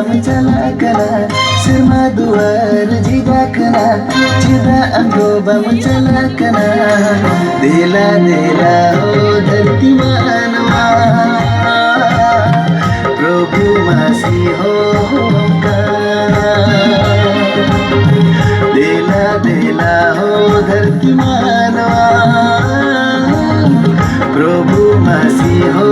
bamchalakana sirma duwar jigakana chida ando bamchalakana dela dela ho dharti manwa प्रभु मासी हो देला देला हो धरती मानवा प्रभु मासी हो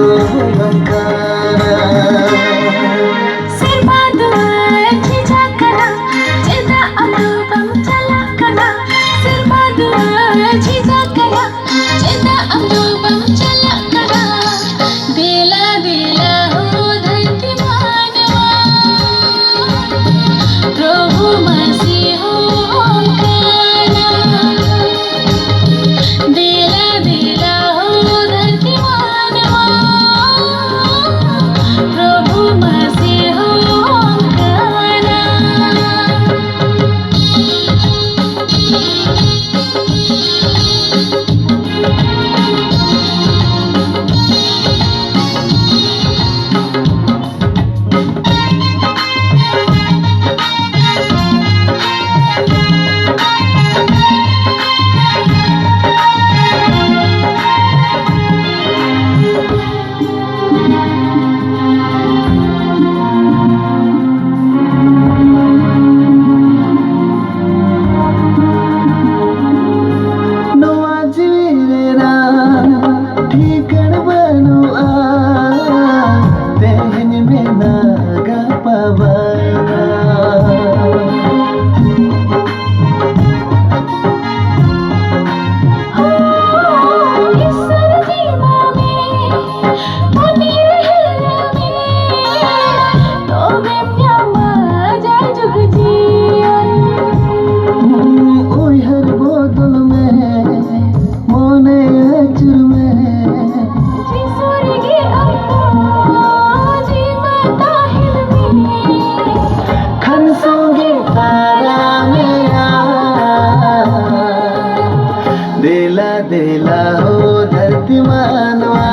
देला देला हो धरती मानवा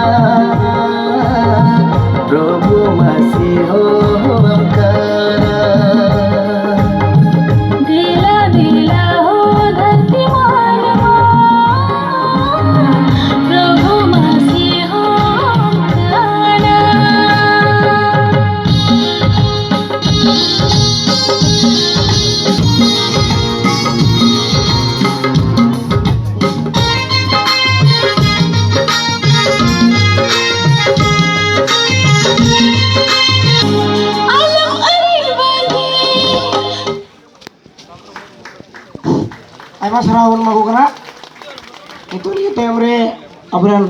प्रभु मासी हो देला देला हो धरती मानवा प्रभु मासी हो Ay mas rawon mo ko na. Ito ni temre abran